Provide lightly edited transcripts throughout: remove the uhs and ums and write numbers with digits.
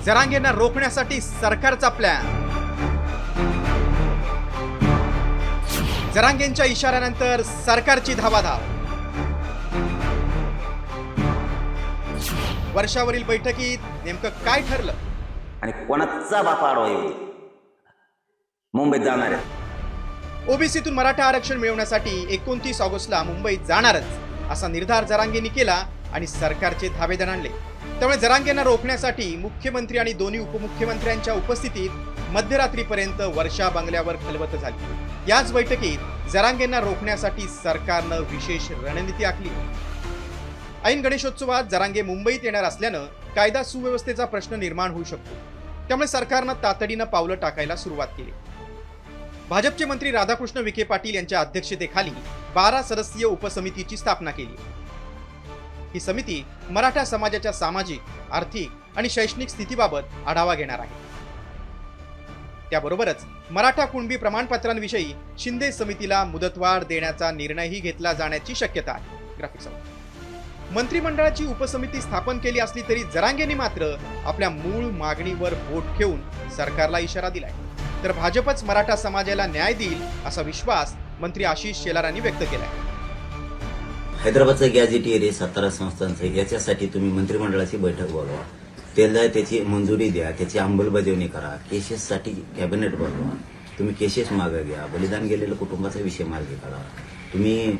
जरांगेंना रोखण्यासाठी सरकारचा प्लॅन. जरांगेंच्या इशाऱ्यानंतर सरकारची धावाधाव. वर्षावरील बैठकीत नेमकं काय ठरलं आणि कोणाचा बाप आडवा येऊ दे, मुंबईत जाणार आहे. ओबीसीतून मराठा आरक्षण मिळवण्यासाठी 29 ऑगस्टला मुंबईत जाणारच असा निर्धार जरांगेंनी केला आणि सरकारचे धावेदन आणले. त्यामुळे जरांगेंना रोखण्यासाठी मुख्यमंत्री आणि दोन्ही उपमुख्यमंत्र्यांच्या उपस्थितीत मध्यरात्रीपर्यंत वर्षा बंगल्यावर खलबत झाली. याच बैठकीत जरांगेंना रोखण्यासाठी सरकारनं विशेष रणनीती आखली. ऐन गणेशोत्सवात जरांगे मुंबईत येणार असल्यानं कायदा सुव्यवस्थेचा प्रश्न निर्माण होऊ शकतो. त्यामुळे सरकारनं तातडीनं पावलं टाकायला सुरुवात केली. भाजपचे मंत्री राधाकृष्ण विखे पाटील यांच्या अध्यक्षतेखाली 12 सदस्यीय उपसमितीची स्थापना केली. ही समिती मराठा समाजाच्या सामाजिक, आर्थिक आणि शैक्षणिक स्थितीबाबत आढावा घेणार आहे. त्याबरोबरच मराठा कुणबी प्रमाणपत्रांविषयी शिंदे समितीला मुदतवाढ देण्याचा निर्णयही घेतला जाण्याची शक्यता आहे. ग्राफिक्स मंत्रिमंडळाची उपसमिती स्थापन केली असली तरी जरांगेंनी मात्र आपल्या मूळ मागणीवर बोट ठेवून सरकारला इशारा दिलाय. तर भाजपच मराठा समाजाला न्याय देईल असा विश्वास मंत्री आशिष शेलारांनी व्यक्त केलाय. हैदराबादचं गॅझेटियर आहे 17 संस्थांचं, याच्यासाठी तुम्ही मंत्रिमंडळाची बैठक बोलवा, त्याची मंजुरी द्या, त्याची अंमलबजावणी करा. केसेससाठी कॅबिनेट बोलवा, तुम्ही केसेस मागे घ्या, बलिदान गेलेल्या कुटुंबाचा विषय मार्गी काढा. तुम्ही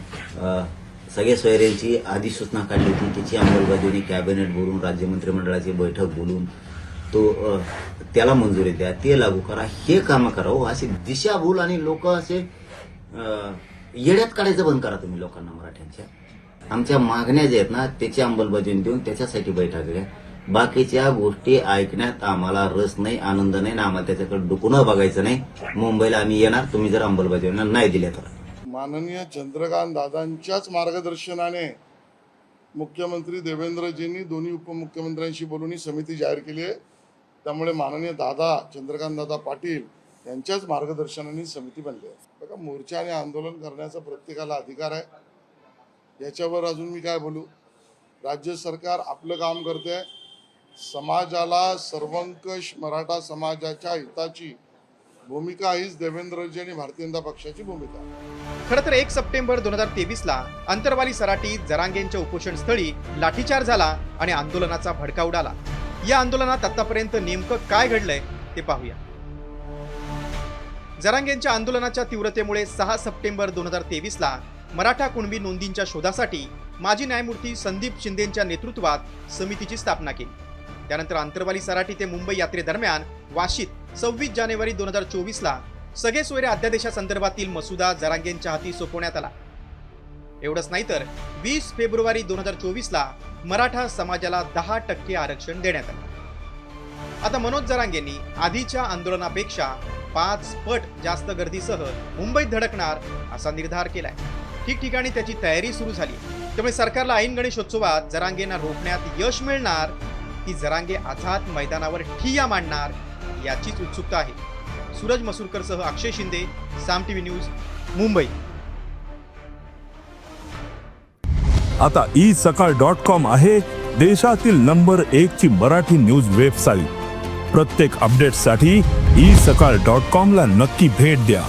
सगळ्या सोयऱ्यांची अधिसूचना काढली होती, त्याची अंमलबजावणी कॅबिनेट बोलून, राज्य मंत्रिमंडळाची बैठक बोलून त्याला मंजुरी द्या, ते लागू करा. हे कामं करा हो. अशी दिशाभूल आणि लोक असे येड्यात काढायचं बंद करा तुम्ही लोकांना. मराठ्यांच्या आमच्या मागण्या ज्या आहेत ना त्याची अंमलबजावणी देऊन त्याच्यासाठी बैठक घ्या. बाकीच्या गोष्टी ऐकण्यात आम्हाला रस नाही, आनंद नाही, आम्हाला त्याच्याकडे डुकून बघायचं नाही. मुंबईला आम्ही येणार, तुम्ही जर अंमलबजावणी नाही दिल्या तर. माननीय चंद्रकांत दादांच्याच मार्गदर्शनाने मुख्यमंत्री देवेंद्रजींनी दोन्ही उपमुख्यमंत्र्यांशी बोलून ही समिती जाहीर केली आहे. त्यामुळे माननीय दादा चंद्रकांत दादा पाटील यांच्याच मार्गदर्शनाने समिती बनली आहे. बघा, मोर्चा आणि आंदोलन करण्याचा प्रत्येकाला अधिकार आहे. याच्यावर अजून मी काय बोलू. राज्य सरकार आपलं काम करते. समाजाला सर्वंकष मराठा समाजाच्या हिताची भूमिका हीच देवेंद्रजी आणि भारतीय जनता पक्षाची भूमिका. खरं तर 1 सप्टेंबर 2023ला अंतरवाली सराटीत जरांगेंच्या उपोषण स्थळी लाठीचार्ज झाला आणि आंदोलनाचा भडका उडाला. या आंदोलनात आतापर्यंत नेमकं काय घडलंय ते पाहूया. जरांगेंच्या आंदोलनाच्या तीव्रतेमुळे 6 सप्टेंबर 2023ला मराठा कुणबी नोंदींच्या शोधासाठी माजी न्यायमूर्ती संदीप शिंदेंच्या नेतृत्वात समितीची स्थापना केली. त्यानंतर अंतरवाली सराटी ते मुंबई यात्रेदरम्यान वाशीत 26 जानेवारी 2024ला सगळे सोयरे अध्यादेशासंदर्भातील मसुदा जरांगेंच्या हाती सोपवण्यात आला. एवढंच नाही तर 20 फेब्रुवारी 2024ला मराठा समाजाला 10% आरक्षण देण्यात आलं. आता मनोज जरांगेंनी आधीच्या आंदोलनापेक्षा 5 पट जास्त गर्दीसह मुंबईत धडकणार असा निर्धार केलाय. ठिकठिकाणी त्याची तयारी सुरू झाली. त्यामुळे सरकारला ऐन गणेशोत्सवात जरांगेंना रोखण्यात यश मिळणार की जरांगे आझाद मैदानावर ठिय्या मांडणार याचीच उत्सुकता आहे. सूरज मसूरकरसह अक्षय शिंदे, साम टीव्ही न्यूज, मुंबई. आता isakal.com आहे देशातील नंबर 1 ची मराठी न्यूज वेबसाईट. प्रत्येक अपडेटसाठी isakal.com ला नक्की भेट द्या.